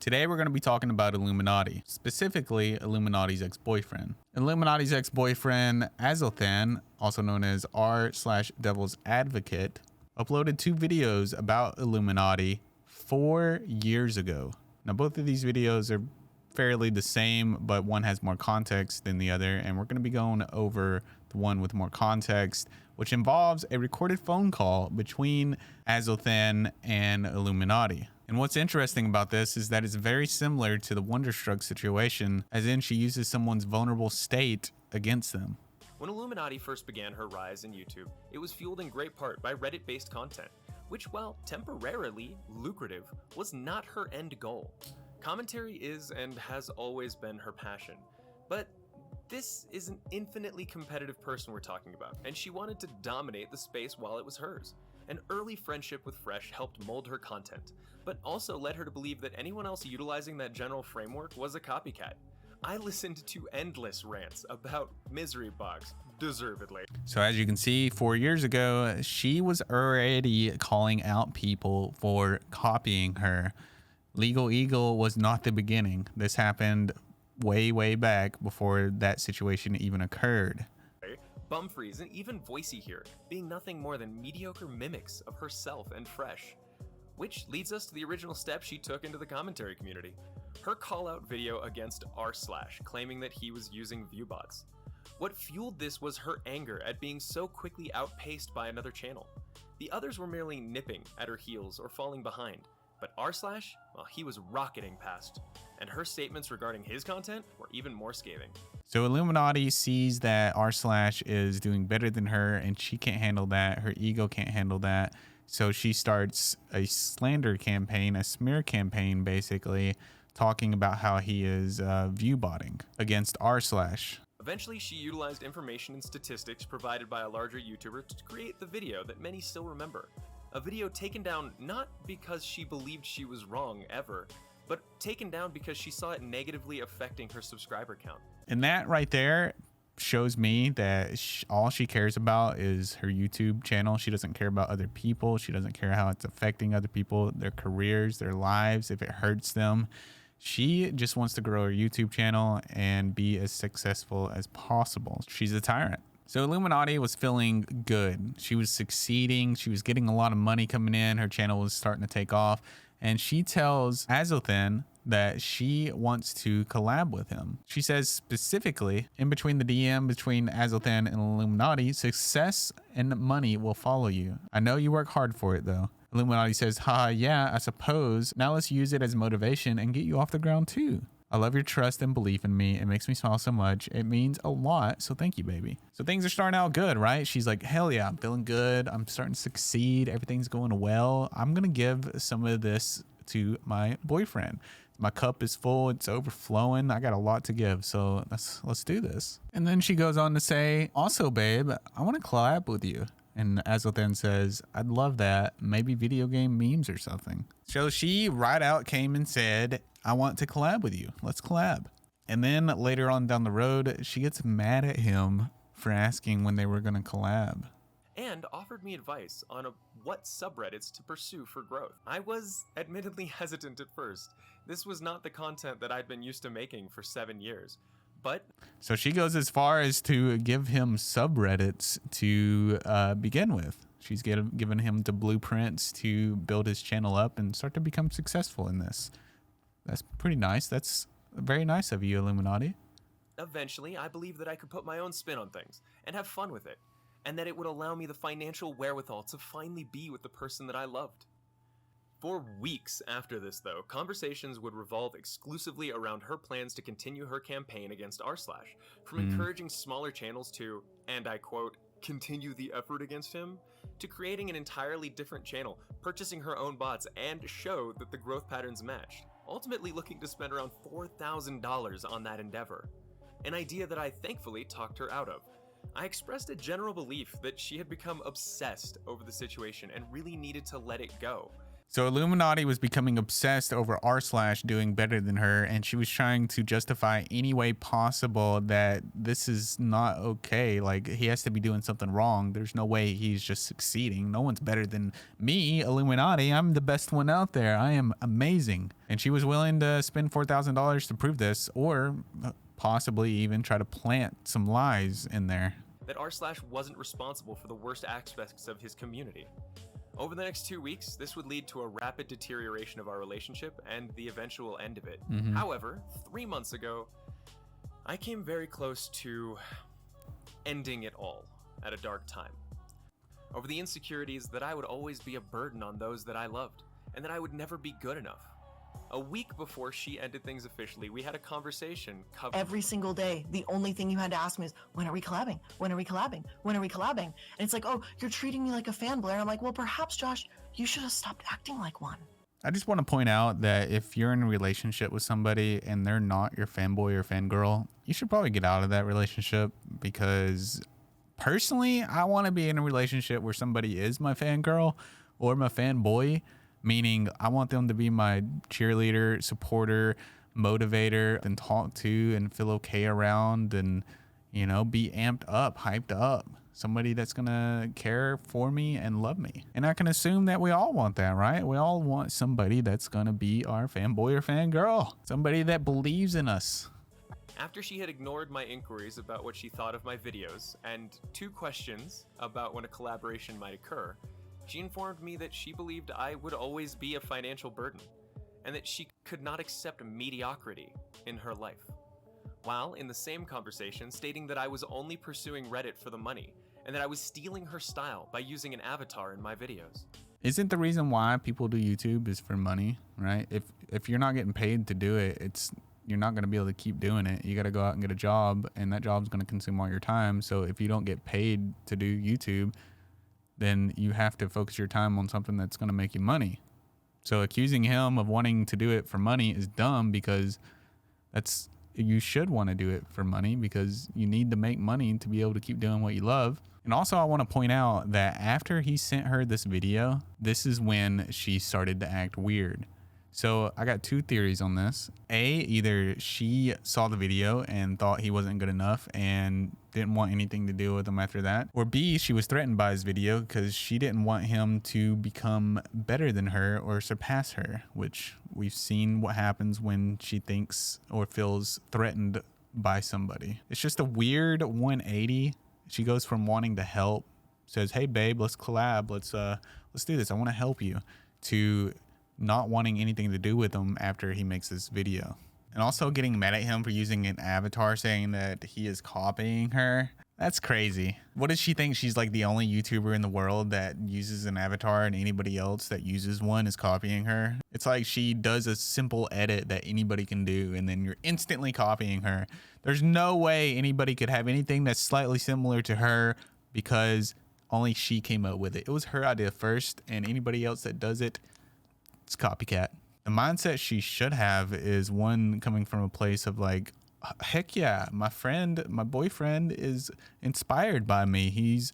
Today we're going to be talking about Illuminaughtii, specifically Illuminaughtii's ex-boyfriend. Illuminaughtii's ex-boyfriend, Azothan, also known as r/Devil's Advocate, uploaded 2 videos about Illuminaughtii 4 years ago. Now both of these videos are fairly the same, but one has more context than the other, and we're going to be going over the one with more context, which involves a recorded phone call between Azothan and Illuminaughtii. And what's interesting about this is that it's very similar to the Wonderstruck situation, as in she uses someone's vulnerable state against them. When Illuminaughtii first began her rise in YouTube, it was fueled in great part by Reddit-based content, which, while temporarily lucrative, was not her end goal. Commentary is and has always been her passion, but this is an infinitely competitive person we're talking about, and she wanted to dominate the space while it was hers. An early friendship with Fresh helped mold her content, but also led her to believe that anyone else utilizing that general framework was a copycat. I listened to endless rants about misery box, deservedly. So as you can see, 4 years ago, she was already calling out people for copying her. Legal Eagle was not the beginning. This happened way back before that situation even occurred. Bumfreeze and even Voicey here being nothing more than mediocre mimics of herself and Fresh. Which leads us to the original step she took into the commentary community. Her call-out video against r/, claiming that he was using viewbots. What fueled this was her anger at being so quickly outpaced by another channel. The others were merely nipping at her heels or falling behind. But r/, well, he was rocketing past, and her statements regarding his content were even more scathing. So Illuminaughtii sees that r/ is doing better than her, and she can't handle that. Her ego can't handle that. So she starts a slander campaign, a smear campaign, basically, talking about how he is viewbotting against r/. Eventually, she utilized information and statistics provided by a larger YouTuber to create the video that many still remember. A video taken down not because she believed she was wrong ever, but taken down because she saw it negatively affecting her subscriber count. And that right there shows me that all she cares about is her YouTube channel. She doesn't care about other people. She doesn't care how it's affecting other people, their careers, their lives, if it hurts them. She just wants to grow her YouTube channel and be as successful as possible. She's a tyrant. So Illuminaughtii was feeling good. She was succeeding. She was getting a lot of money coming in. Her channel was starting to take off. And she tells Azothan that she wants to collab with him. She says specifically, in between the DM between Azothan and Illuminaughtii, success and money will follow you. I know you work hard for it though. Illuminaughtii says, ha, yeah, I suppose. Now let's use it as motivation and get you off the ground too. I love your trust and belief in me. It makes me smile so much. It means a lot. So thank you, baby. So things are starting out good, right? She's like, hell yeah, I'm feeling good. I'm starting to succeed. Everything's going well. I'm going to give some of this to my boyfriend. My cup is full. It's overflowing. I got a lot to give. So let's do this. And then she goes on to say, also, babe, I want to collab with you. And Azothan says, I'd love that. Maybe video game memes or something. So she right out came and said, I want to collab with you. Let's collab. And then later on down the road, she gets mad at him for asking when they were going to collab. And offered me advice on what subreddits to pursue for growth. I was admittedly hesitant at first. This was not the content that I'd been used to making for 7 years. But so she goes as far as to give him subreddits to begin with. She's given him the blueprints to build his channel up and start to become successful in this. That's pretty nice. That's very nice of you, Illuminaughtii. Eventually, I believed that I could put my own spin on things and have fun with it, and that it would allow me the financial wherewithal to finally be with the person that I loved. For weeks after this, though, conversations would revolve exclusively around her plans to continue her campaign against r/, from encouraging smaller channels to, and I quote, continue the effort against him, to creating an entirely different channel, purchasing her own bots, and show that the growth patterns matched, ultimately looking to spend around $4,000 on that endeavor. An idea that I thankfully talked her out of. I expressed a general belief that she had become obsessed over the situation and really needed to let it go. So Illuminaughtii was becoming obsessed over r slash doing better than her, and she was trying to justify any way possible that this is not okay. Like, he has to be doing something wrong. There's no way he's just succeeding. No one's better than me, Illuminaughtii. I'm the best one out there. I am amazing. And she was willing to spend $4,000 to prove this, or possibly even try to plant some lies in there. That r slash wasn't responsible for the worst aspects of his community. Over the next 2 weeks, this would lead to a rapid deterioration of our relationship and the eventual end of it. However, 3 months ago, I came very close to ending it all at a dark time. Over the insecurities that I would always be a burden on those that I loved, and that I would never be good enough. A week before she ended things officially, we had a conversation every single day. The only thing you had to ask me is, when are we collabing? When are we collabing? When are we collabing? And it's like, oh, you're treating me like a fanboy. And I'm like, well, perhaps, Josh, you should have stopped acting like one. I just want to point out that if you're in a relationship with somebody and they're not your fanboy or fangirl, you should probably get out of that relationship, because personally, I want to be in a relationship where somebody is my fangirl or my fanboy. Meaning, I want them to be my cheerleader, supporter, motivator, and talk to and feel okay around, and, you know, be amped up, hyped up. Somebody that's going to care for me and love me. And I can assume that we all want that, right? We all want somebody that's going to be our fanboy or fangirl. Somebody that believes in us. After she had ignored my inquiries about what she thought of my videos, and 2 questions about when a collaboration might occur, she informed me that she believed I would always be a financial burden, and that she could not accept mediocrity in her life. While in the same conversation stating that I was only pursuing Reddit for the money, and that I was stealing her style by using an avatar in my videos. Isn't the reason why people do YouTube is for money, right? If you're not getting paid to do it, you're not going to be able to keep doing it. You got to go out and get a job, and that job's going to consume all your time. So if you don't get paid to do YouTube, then you have to focus your time on something that's going to make you money. So accusing him of wanting to do it for money is dumb, because you should want to do it for money, because you need to make money to be able to keep doing what you love. And also, I want to point out that after he sent her this video, this is when she started to act weird. So I got 2 theories on this. A, either she saw the video and thought he wasn't good enough and didn't want anything to do with him after that. Or B, she was threatened by his video because she didn't want him to become better than her or surpass her, which we've seen what happens when she thinks or feels threatened by somebody. It's just a weird 180. She goes from wanting to help, says, hey babe, let's collab, let's do this, I want to help you, to not wanting anything to do with him after he makes this video. And also getting mad at him for using an avatar, saying that he is copying her. That's crazy. What does she think? She's like the only YouTuber in the world that uses an avatar, and anybody else that uses one is copying her? It's like she does a simple edit that anybody can do, and then you're instantly copying her. There's no way anybody could have anything that's slightly similar to her, because only she came up with it. It was her idea first, and anybody else that does it, it's copycat. The mindset she should have is one coming from a place of like, heck yeah, my boyfriend is inspired by me. He's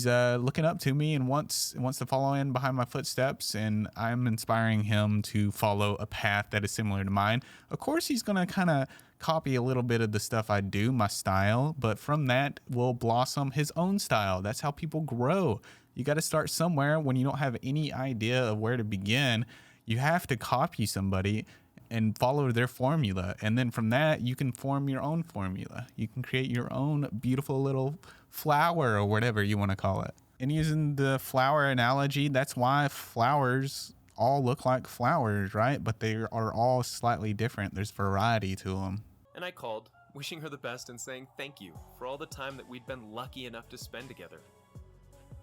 looking up to me and wants to follow in behind my footsteps, and I'm inspiring him to follow a path that is similar to mine. Of course, he's gonna kind of copy a little bit of the stuff I do, my style, but from that will blossom his own style. That's how people grow. You got to start somewhere. When you don't have any idea of where to begin, you have to copy somebody and follow their formula. And then from that, you can form your own formula. You can create your own beautiful little flower, or whatever you want to call it. And using the flower analogy, that's why flowers all look like flowers, right? But they are all slightly different. There's variety to them. And I called, wishing her the best and saying thank you for all the time that we'd been lucky enough to spend together.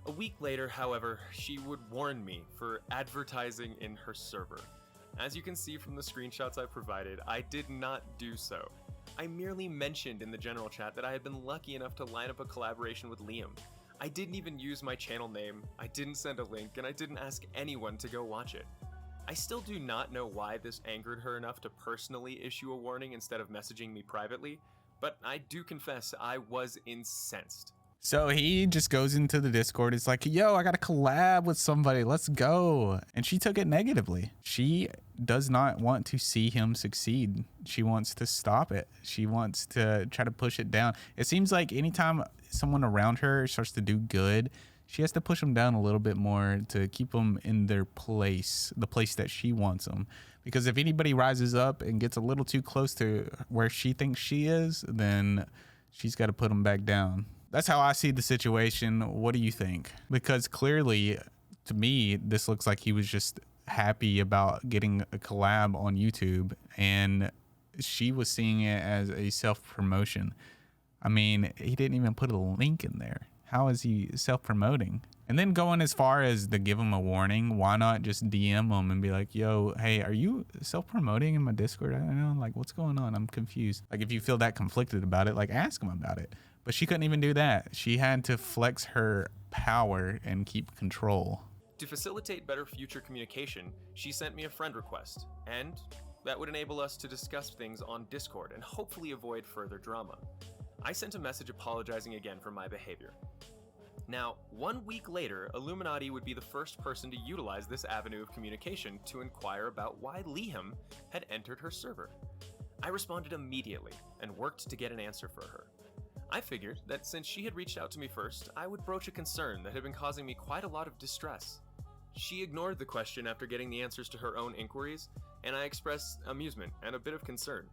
A week later, however, she would warn me for advertising in her server. As you can see from the screenshots I provided, I did not do so. I merely mentioned in the general chat that I had been lucky enough to line up a collaboration with Liam. I didn't even use my channel name, I didn't send a link, and I didn't ask anyone to go watch it. I still do not know why this angered her enough to personally issue a warning instead of messaging me privately, but I do confess I was incensed. So he just goes into the Discord. It's like, yo, I got to collab with somebody. Let's go. And she took it negatively. She does not want to see him succeed. She wants to stop it. She wants to try to push it down. It seems like anytime someone around her starts to do good, she has to push them down a little bit more to keep them in their place, the place that she wants them. Because if anybody rises up and gets a little too close to where she thinks she is, then she's got to put them back down. That's how I see the situation. What do you think? Because clearly, to me, this looks like he was just happy about getting a collab on YouTube, and she was seeing it as a self-promotion. I mean, he didn't even put a link in there. How is he self-promoting? And then going as far as to give him a warning, why not just DM him and be like, yo, hey, are you self-promoting in my Discord? I don't know, like, what's going on? I'm confused. Like, if you feel that conflicted about it, like, ask him about it. But she couldn't even do that. She had to flex her power and keep control. To facilitate better future communication, she sent me a friend request, and that would enable us to discuss things on Discord and hopefully avoid further drama. I sent a message apologizing again for my behavior. Now, 1 week later, iilluminaughtii would be the first person to utilize this avenue of communication to inquire about why Liam had entered her server. I responded immediately and worked to get an answer for her. I figured that since she had reached out to me first, I would broach a concern that had been causing me quite a lot of distress. She ignored the question after getting the answers to her own inquiries, and I expressed amusement and a bit of concern.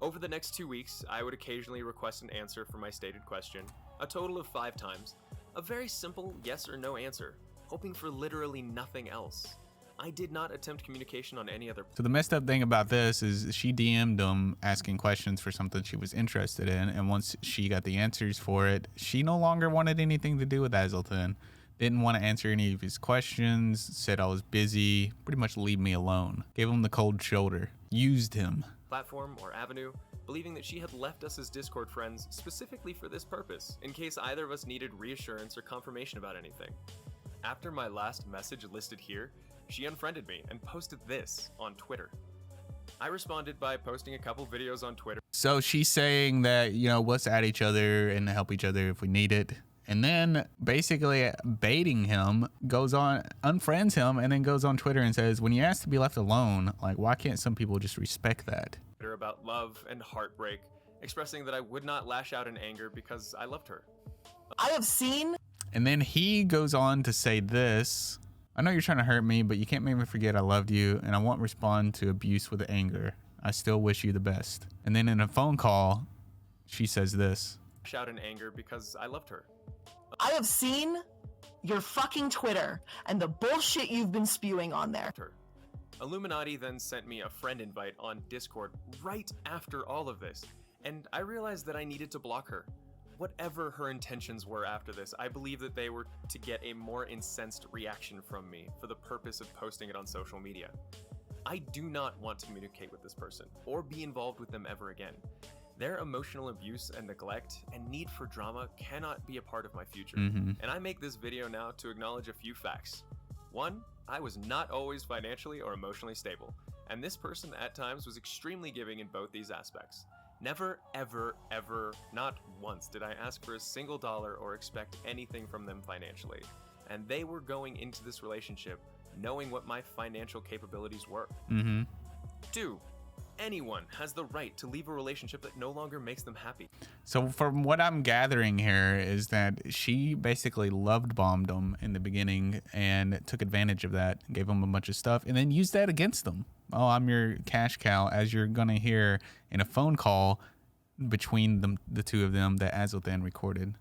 Over the next 2 weeks, I would occasionally request an answer for my stated question, a total of 5 times. A very simple yes or no answer, hoping for literally nothing else. I did not attempt communication on any other. So the messed up thing about this is she DM'd him asking questions for something she was interested in, and once she got the answers for it, she no longer wanted anything to do with Hazelton. Didn't want to answer any of his questions, said I was busy, pretty much leave me alone. Gave him the cold shoulder, used him. Platform or avenue, believing that she had left us as Discord friends specifically for this purpose, in case either of us needed reassurance or confirmation about anything. After my last message listed here, she unfriended me and posted this on Twitter. I responded by posting a couple videos on Twitter. So she's saying that, you know, let's add each other and help each other if we need it. And then basically baiting him, goes on, unfriends him, and then goes on Twitter and says, when you ask to be left alone, like, why can't some people just respect that? About love and heartbreak, expressing that I would not lash out in anger because I loved her. I have seen. And then he goes on to say this. I know you're trying to hurt me, but you can't make me forget I loved you, and I won't respond to abuse with anger. I still wish you the best. And then in a phone call, she says this. Lash out in anger because I loved her. I have seen your fucking Twitter and the bullshit you've been spewing on there. iilluminaughtii then sent me a friend invite on Discord right after all of this, and I realized that I needed to block her. Whatever her intentions were after this, I believe that they were to get a more incensed reaction from me for the purpose of posting it on social media. I do not want to communicate with this person or be involved with them ever again. Their emotional abuse and neglect and need for drama cannot be a part of my future. And I make this video now to acknowledge a few facts. 1, I was not always financially or emotionally stable, and this person at times was extremely giving in both these aspects. Never, ever, ever, not once did I ask for a single dollar or expect anything from them financially, and they were going into this relationship knowing what my financial capabilities were. 2, anyone has the right to leave a relationship that no longer makes them happy. So from what I'm gathering here is that she basically loved bombed him in the beginning and took advantage of that, gave him a bunch of stuff, and then used that against him. Oh, I'm your cash cow, as you're going to hear in a phone call between the two of them that Azothan recorded.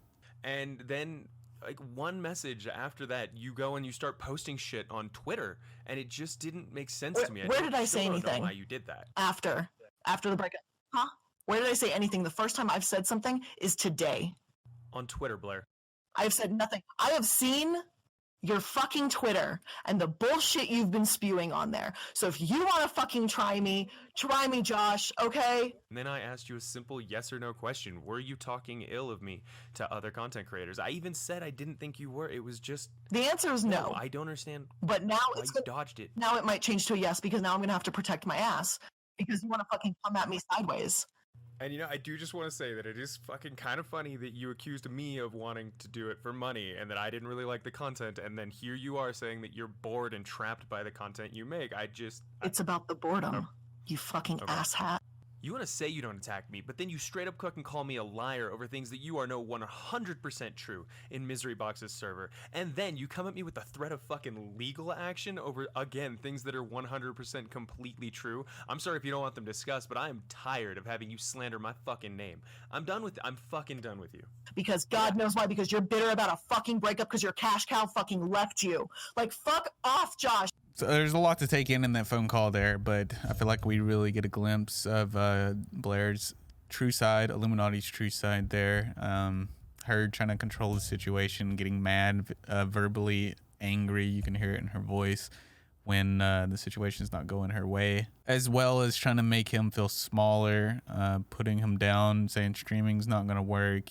And then like one message after that, you go and you start posting shit on Twitter, and it just didn't make sense to me. Where did I say anything? I don't know why you did that. After the breakup. Huh? Where did I say anything? The first time I've said something is today. On Twitter, Blair. I have said nothing. I have seen your fucking Twitter and the bullshit you've been spewing on there. So if you want to fucking try me, Josh, okay? And then I asked you a simple yes or no question. Were you talking ill of me to other content creators? I even said I didn't think you were. It was just... The answer is no. I don't understand. But now why you dodged it. Now it might change to a yes because now I'm going to have to protect my ass because you want to fucking come at me sideways. And I do just want to say that it is fucking kind of funny that you accused me of wanting to do it for money and that I didn't really like the content, and then here you are saying that you're bored and trapped by the content you make. It's about the boredom, you fucking Okay. asshat. You want to say you don't attack me, but then you straight up fucking call me a liar over things that you are no 100% true in Misery Box's server. And then you come at me with the threat of fucking legal action over, again, things that are 100% completely true. I'm sorry if you don't want them discussed, but I am tired of having you slander my fucking name. I'm fucking done with you. Because God knows why, because you're bitter about a fucking breakup because your cash cow fucking left you. Like, fuck off, Josh. So there's a lot to take in that phone call there, but I feel like we really get a glimpse of Blair's true side, Illuminati's true side there. Her trying to control the situation, getting mad, verbally angry. You can hear it in her voice when the situation's not going her way, as well as trying to make him feel smaller, putting him down, saying streaming's not going to work.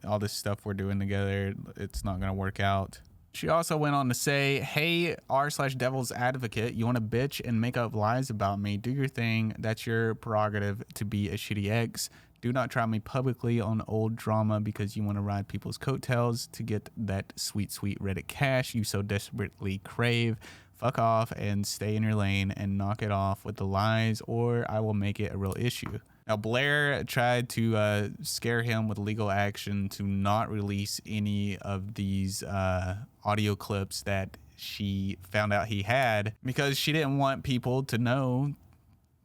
All this stuff we're doing together, it's not going to work out. She also went on to say, hey, r/devil's advocate, you want to bitch and make up lies about me? Do your thing. That's your prerogative to be a shitty ex. Do not try me publicly on old drama because you want to ride people's coattails to get that sweet, sweet Reddit cash you so desperately crave. Fuck off and stay in your lane and knock it off with the lies, or I will make it a real issue. Now, Blair tried to scare him with legal action to not release any of these audio clips that she found out he had because she didn't want people to know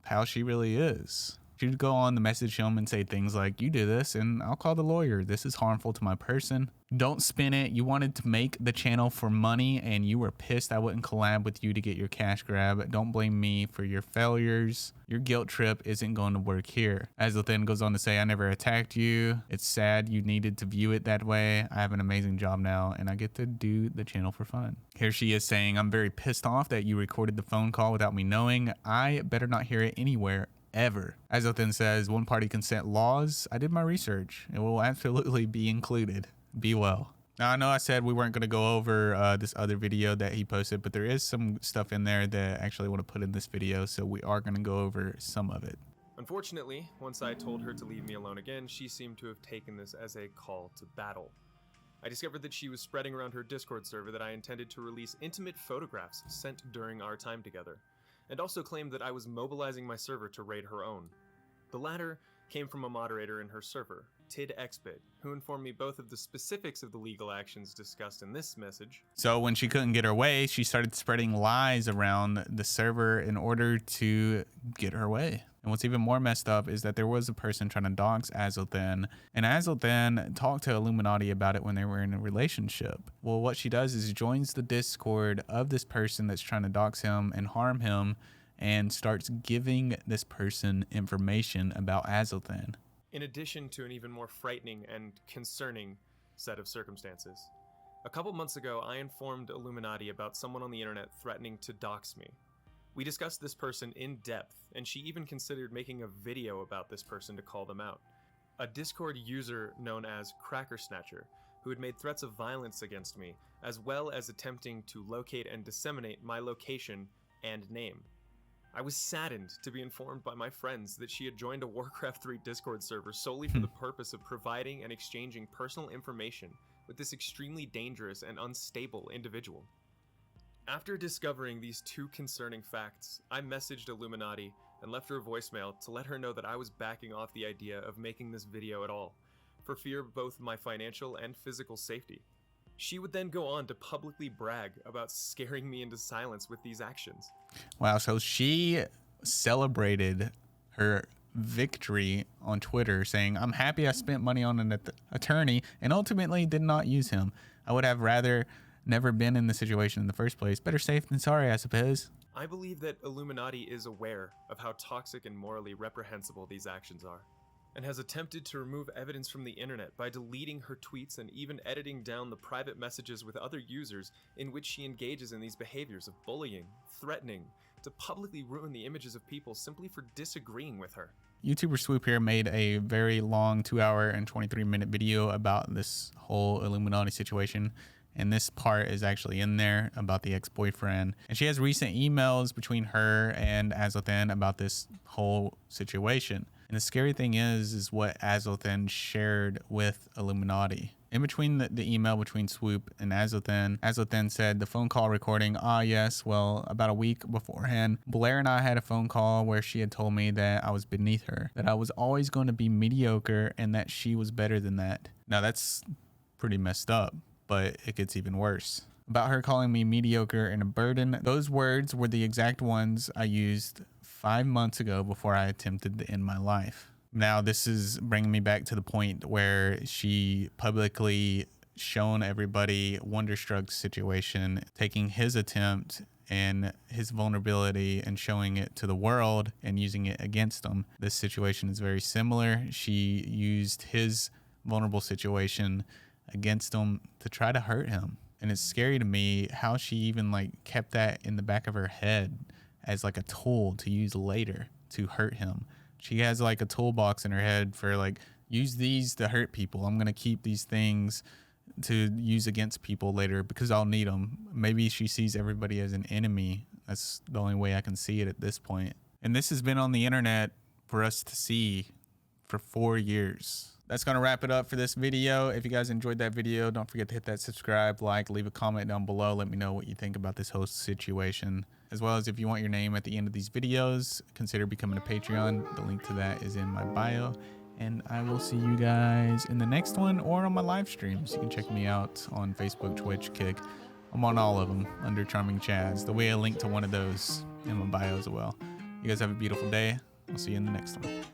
how she really is. She'd go on to message him and say things like, you do this and I'll call the lawyer. This is harmful to my person. Don't spin it. You wanted to make the channel for money and you were pissed I wouldn't collab with you to get your cash grab. Don't blame me for your failures. Your guilt trip isn't going to work here. Azul then goes on to say, I never attacked you. It's sad you needed to view it that way. I have an amazing job now and I get to do the channel for fun. Here she is saying, I'm very pissed off that you recorded the phone call without me knowing. I better not hear it anywhere ever. Azul then says, one party consent laws. I did my research. It will absolutely be included. Be well. Now, I know I said we weren't going to go over this other video that he posted, but there is some stuff in there that I actually want to put in this video, so we are going to go over some of it. Unfortunately, once I told her to leave me alone again, she seemed to have taken this as a call to battle. I discovered that she was spreading around her Discord server that I intended to release intimate photographs sent during our time together, and also claimed that I was mobilizing my server to raid her own. The latter came from a moderator in her server, TidXbit, who informed me both of the specifics of the legal actions discussed in this message. So when she couldn't get her way, she started spreading lies around the server in order to get her way. And what's even more messed up is that there was a person trying to dox Azulthan, and Azulthan talked to Illuminaughtii about it when they were in a relationship. Well, what she does is joins the Discord of this person that's trying to dox him and harm him, and starts giving this person information about Azulthan. In addition to an even more frightening and concerning set of circumstances. A couple months ago, I informed Illuminaughtii about someone on the internet threatening to dox me. We discussed this person in depth, and she even considered making a video about this person to call them out. A Discord user known as Cracker Snatcher, who had made threats of violence against me, as well as attempting to locate and disseminate my location and name. I was saddened to be informed by my friends that she had joined a Warcraft 3 Discord server solely for the purpose of providing and exchanging personal information with this extremely dangerous and unstable individual. After discovering these two concerning facts, I messaged Illuminaughtii and left her a voicemail to let her know that I was backing off the idea of making this video at all, for fear of both my financial and physical safety. She would then go on to publicly brag about scaring me into silence with these actions. Wow, so she celebrated her victory on Twitter, saying, I'm happy I spent money on an attorney and ultimately did not use him. I would have rather never been in the situation in the first place. Better safe than sorry, I suppose. I believe that Illuminaughtii is aware of how toxic and morally reprehensible these actions are, and has attempted to remove evidence from the internet by deleting her tweets and even editing down the private messages with other users in which she engages in these behaviors of bullying, threatening, to publicly ruin the images of people simply for disagreeing with her. YouTuber Swoop here made a very long 2-hour and 23-minute video about this whole Illuminaughtii situation. And this part is actually in there about the ex-boyfriend. And she has recent emails between her and Azulthan about this whole situation. And the scary thing is what Azothan shared with Illuminaughtii. In between the email between Swoop and Azothan said the phone call recording, yes, well, about a week beforehand, Blair and I had a phone call where she had told me that I was beneath her, that I was always going to be mediocre and that she was better than that. Now that's pretty messed up, but it gets even worse. About her calling me mediocre and a burden, those words were the exact ones I used 5 months ago before I attempted to end my life. Now, this is bringing me back to the point where she publicly shown everybody Wonderstruck's situation, taking his attempt and his vulnerability and showing it to the world and using it against him. This situation is very similar. She used his vulnerable situation against him to try to hurt him. And it's scary to me how she even like kept that in the back of her head as like a tool to use later to hurt him. She has like a toolbox in her head for like, use these to hurt people. I'm going to keep these things to use against people later because I'll need them. Maybe she sees everybody as an enemy. That's the only way I can see it at this point. And this has been on the internet for us to see for 4 years. That's going to wrap it up for this video. If you guys enjoyed that video, don't forget to hit that subscribe, like, leave a comment down below. Let me know what you think about this whole situation. As well as if you want your name at the end of these videos, consider becoming a Patreon. The link to that is in my bio. And I will see you guys in the next one or on my live streams. You can check me out on Facebook, Twitch, Kick. I'm on all of them under Charming Chaz. The way I link to one of those in my bio as well. You guys have a beautiful day. I'll see you in the next one.